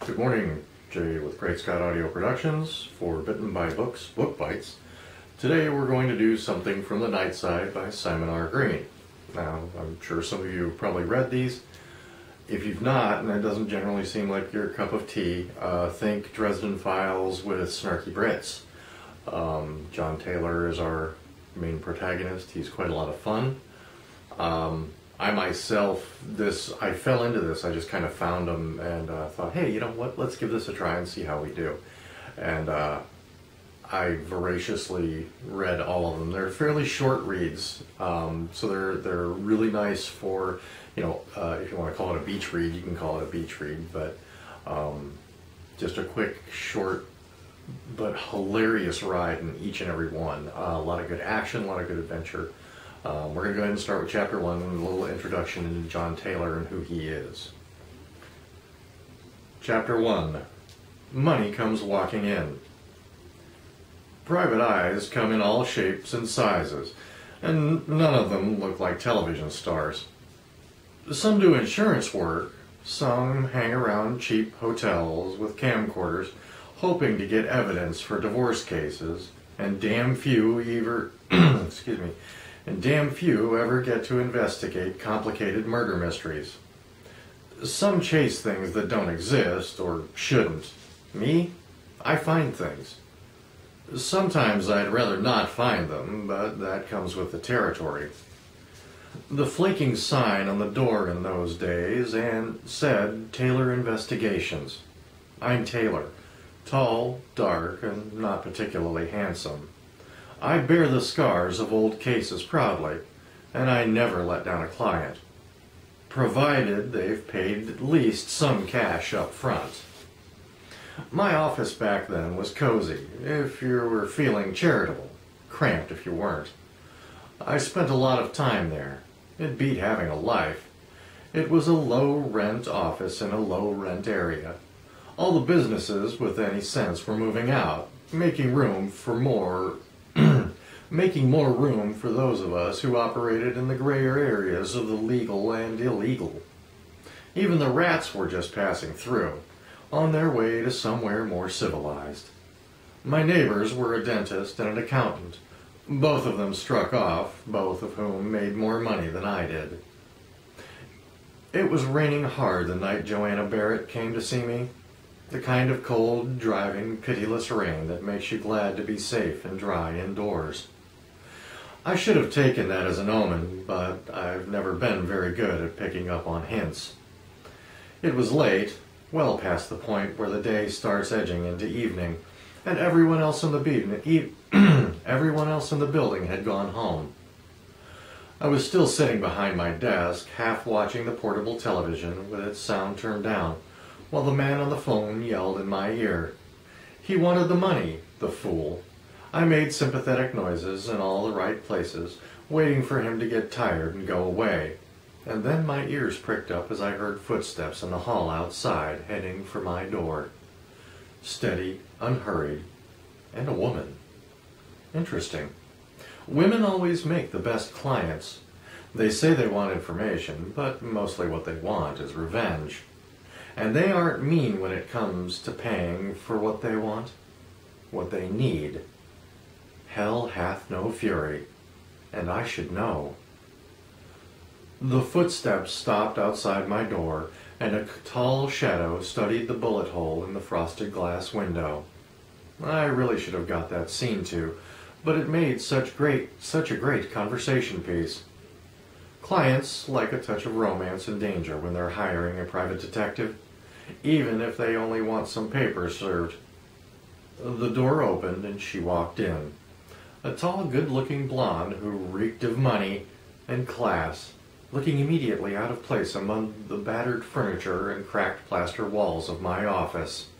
Good morning, Jay with Great Scott Audio Productions for Bitten by Books, Book Bites. Today we're going to do something from the Nightside by Simon R. Green. Now, I'm sure some of you have probably read these. If you've not, and it doesn't generally seem like your cup of tea, think Dresden Files with snarky Brits. John Taylor is our main protagonist. He's quite a lot of fun. I myself, I fell into this. I just kind of found them and thought, hey, you know what? Let's give this a try and see how we do. And I voraciously read all of them. They're fairly short reads, so they're really nice for, if you want to call it a beach read, you can call it a beach read. But just a quick, short, but hilarious ride in each and every one. A lot of good action, a lot of good adventure. We're going to go ahead and start with Chapter 1, a little introduction into John Taylor and who he is. Chapter 1. Money comes walking in. Private eyes come in all shapes and sizes, and none of them look like television stars. Some do insurance work, some hang around cheap hotels with camcorders, hoping to get evidence for divorce cases, and damn few ever get to investigate complicated murder mysteries. Some chase things that don't exist, or shouldn't. Me? I find things. Sometimes I'd rather not find them, but that comes with the territory. The flaking sign on the door in those days said Taylor Investigations. I'm Taylor, tall, dark, and not particularly handsome. I bear the scars of old cases proudly, and I never let down a client, provided they've paid at least some cash up front. My office back then was cozy, if you were feeling charitable, cramped if you weren't. I spent a lot of time there. It beat having a life. It was a low-rent office in a low-rent area. All the businesses with any sense were moving out, making more room for those of us who operated in the grayer areas of the legal and illegal. Even the rats were just passing through, on their way to somewhere more civilized. My neighbors were a dentist and an accountant. Both of them struck off, both of whom made more money than I did. It was raining hard the night Joanna Barrett came to see me. The kind of cold, driving, pitiless rain that makes you glad to be safe and dry indoors. I should have taken that as an omen, but I've never been very good at picking up on hints. It was late, well past the point where the day starts edging into evening, and everyone else in the building had gone home. I was still sitting behind my desk, half watching the portable television with its sound turned down, while the man on the phone yelled in my ear. He wanted the money, the fool. I made sympathetic noises in all the right places, waiting for him to get tired and go away. And then my ears pricked up as I heard footsteps in the hall outside, heading for my door. Steady, unhurried, and a woman. Interesting. Women always make the best clients. They say they want information, but mostly what they want is revenge. And they aren't mean when it comes to paying for what they want, what they need. Hell hath no fury, and I should know. The footsteps stopped outside my door, and a tall shadow studied the bullet hole in the frosted glass window. I really should have got that scene too, but it made such a great conversation piece. Clients like a touch of romance and danger when they're hiring a private detective, even if they only want some papers served. The door opened and she walked in. A tall, good-looking blonde who reeked of money and class, looking immediately out of place among the battered furniture and cracked plaster walls of my office.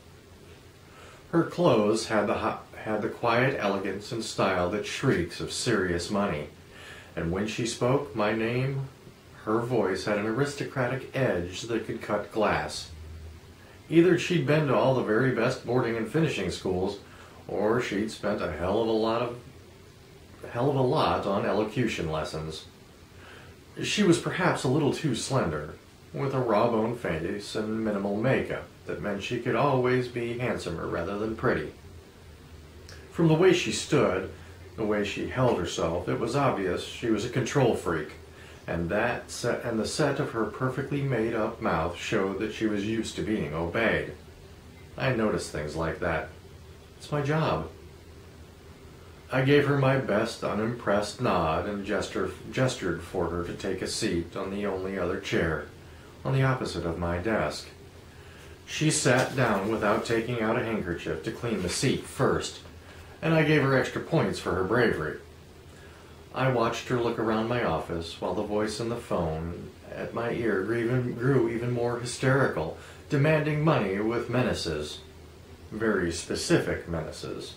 Her clothes had the quiet elegance and style that shrieks of serious money, and when she spoke my name, her voice had an aristocratic edge that could cut glass. Either she'd been to all the very best boarding and finishing schools, or she'd spent a hell of a lot on elocution lessons. She was perhaps a little too slender, with a raw-boned face and minimal makeup that meant she could always be handsomer rather than pretty. From the way she stood, the way she held herself, it was obvious she was a control freak, and the set of her perfectly made-up mouth showed that she was used to being obeyed. I noticed things like that. It's my job. I gave her my best unimpressed nod and gestured for her to take a seat on the only other chair, on the opposite of my desk. She sat down without taking out a handkerchief to clean the seat first, and I gave her extra points for her bravery. I watched her look around my office while the voice in the phone at my ear grew even more hysterical, demanding money with menaces. Very specific menaces.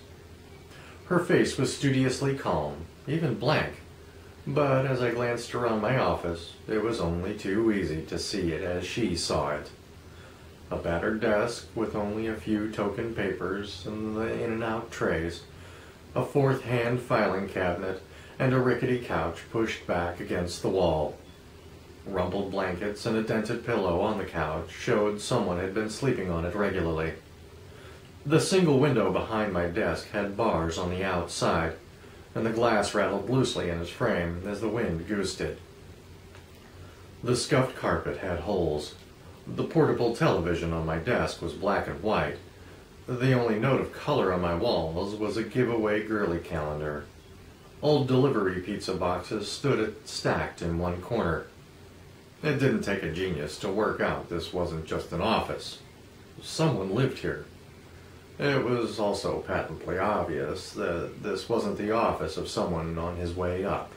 Her face was studiously calm, even blank, but as I glanced around my office, it was only too easy to see it as she saw it. A battered desk with only a few token papers and the in-and-out trays, a fourth-hand filing cabinet, and a rickety couch pushed back against the wall. Rumpled blankets and a dented pillow on the couch showed someone had been sleeping on it regularly. The single window behind my desk had bars on the outside, and the glass rattled loosely in its frame as the wind goosed it. The scuffed carpet had holes. The portable television on my desk was black and white. The only note of color on my walls was a giveaway girly calendar. Old delivery pizza boxes stood stacked in one corner. It didn't take a genius to work out this wasn't just an office. Someone lived here. It was also patently obvious that this wasn't the office of someone on his way up.